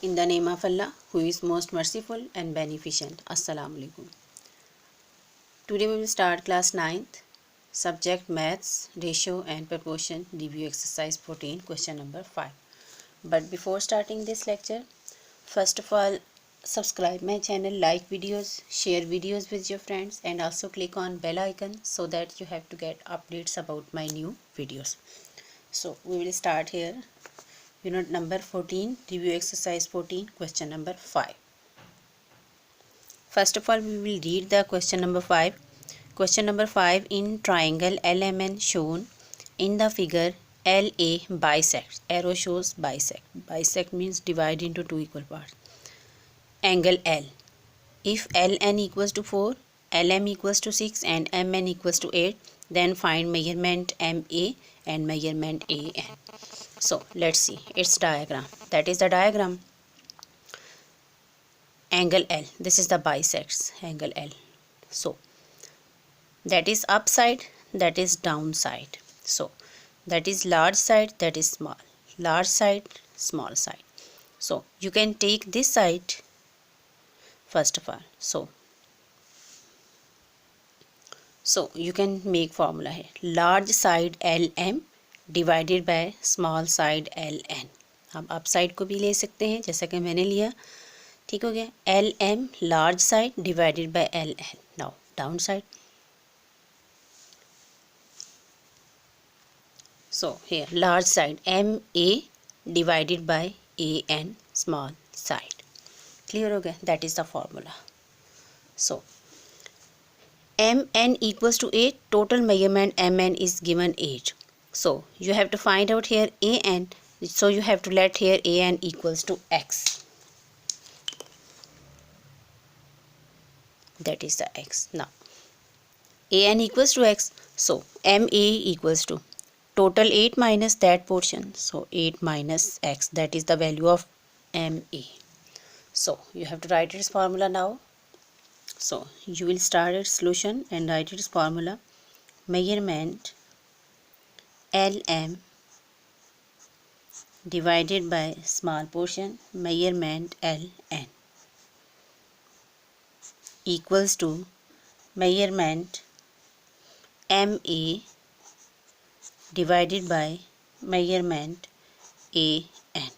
In the name of Allah, who is most merciful and beneficent. Assalamu alaikum. Today we will start class 9th, subject maths, ratio and proportion, review exercise 14, question number 5. But before starting this lecture, first of all, subscribe my channel, like videos, share videos with your friends, and also click on bell icon so that you have to get updates about my new videos. So we will start here. Unit number 14, review exercise 14, question number 5. First of all, we will read the question number 5. Question number 5, in triangle LMN shown in the figure, LA bisects. Arrow shows bisect. Bisect means divide into two equal parts. Angle L. If LN equals to 4, LM equals to 6 and MN equals to 8, then find measurement MA and measurement AN. So let's see its diagram. That is the diagram. Angle L. This is the bisects angle L. So that is upside, that is downside. So that is large side, that is small. Large side, small side. So you can take this side first of all. So you can make formula here. Large side LM divided by small side LN. हम up side को भी ले सकते हैं जैसा कि मैंने लिया. ठीक हो गया. LM large side divided by LN. Now down side. So here large side MA divided by AN small side. Clear हो गया. That is the formula. So MN equals to 8. Total measurement MN is given 8. So you have to find out here AN. So you have to let here AN equals to X. That is the X. Now AN equals to X. So MA equals to total 8 minus that portion. So 8 minus X. That is the value of MA. So you have to write its formula now. So you will start its solution and write its formula. Measurement LM divided by small portion measurement LN equals to measurement MA divided by measurement AN.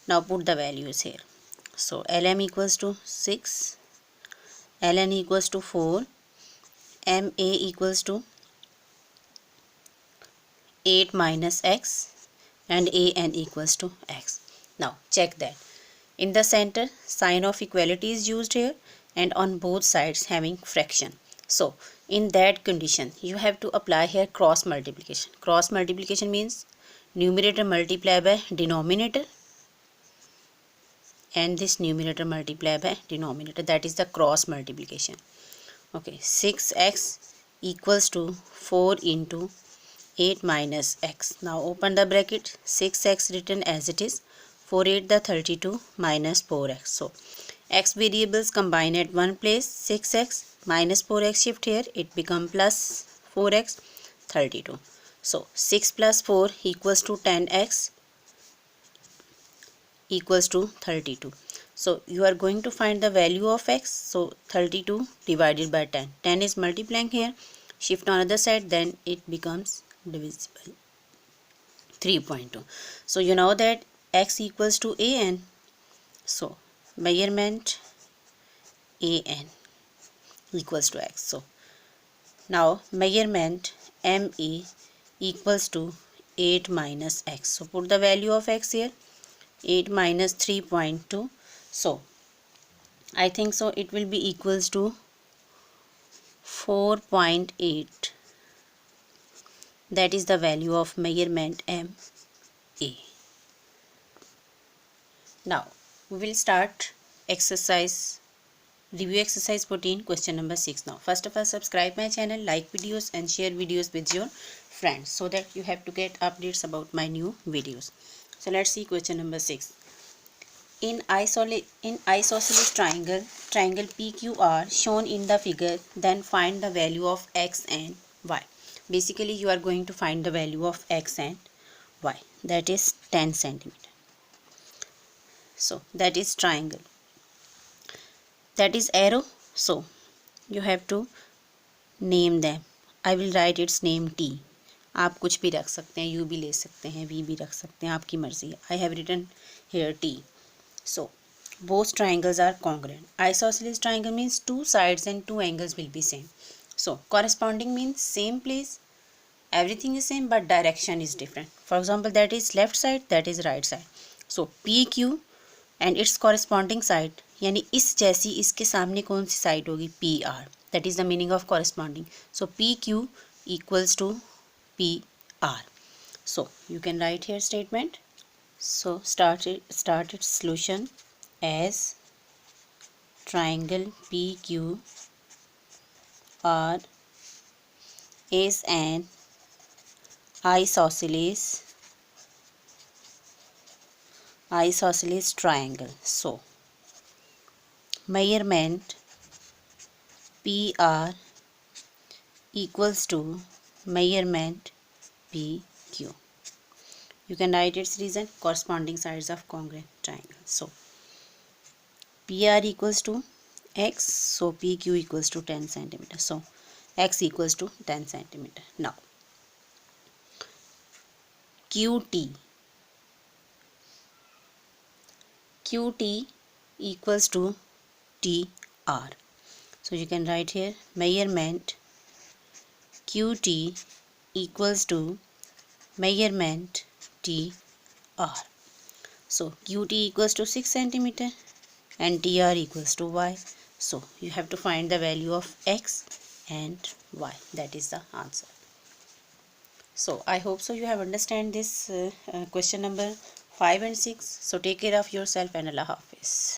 Now put the values here. So LM equals to 6, LN equals to 4, MA equals to 8 minus X and AN equals to X. Now check that. In the center, sign of equality is used here and on both sides having fraction. So in that condition, you have to apply here cross multiplication. Cross multiplication means numerator multiply by denominator and this numerator multiply by denominator. That is the cross multiplication. Okay, 6x equals to 4 into 8 minus x. Now open the bracket. 6x written as it is. 4 8 the 32 minus 4x. So x variables combine at one place. 6x minus 4x shift here. It become plus 4x 32. So 6 plus 4 equals to 10x equals to 32. So you are going to find the value of x. So 32 divided by 10. 10 is multiplying here. Shift on other side, then it becomes divisible. 3.2. So you know that x equals to AN. So measurement AN equals to x. So now measurement ME equals to 8 minus x. So put the value of x here. 8 minus 3.2. So I think so it will be equals to 4.8. That is the value of measurement MA. Now we will start exercise review exercise 14, question number 6. Now first of all, subscribe my channel, like videos and share videos with your friends so that you have to get updates about my new videos. So let's see question number 6. In isosceles triangle PQR shown in the figure, then find the value of x and y. Basically you are going to find the value of x and y. That is 10 centimeter. So that is triangle. That is arrow. So you have to name them. I will write its name T. आप कुछ भी रख सकते हैं, U भी ले सकते हैं, V भी रख सकते हैं, आपकी मर्जी है. I have written here T. So both triangles are congruent. Isosceles triangle means two sides and two angles will be same. So corresponding means same place, everything is same but direction is different. For example, that is left side, that is right side. So PQ and its corresponding side, यानी इस जैसी इसके सामने कौन सी side होगी, PR. That is the meaning of corresponding. So PQ equals to PR. So you can write here statement. So start its solution as triangle PQR is an isosceles triangle. So measurement PR equals to measurement PQ. You can write its reason, corresponding sides of congruent triangle. So PR equals to X, so PQ equals to 10 centimeter. So X equals to 10 centimeter. Now QT equals to TR. So you can write here measurement QT equals to measurement TR. So QT equals to 6 centimeter and TR equals to Y. So you have to find the value of X and Y. That is the answer. So I hope so you have understand this question number 5 and 6. So take care of yourself and Allah Hafiz.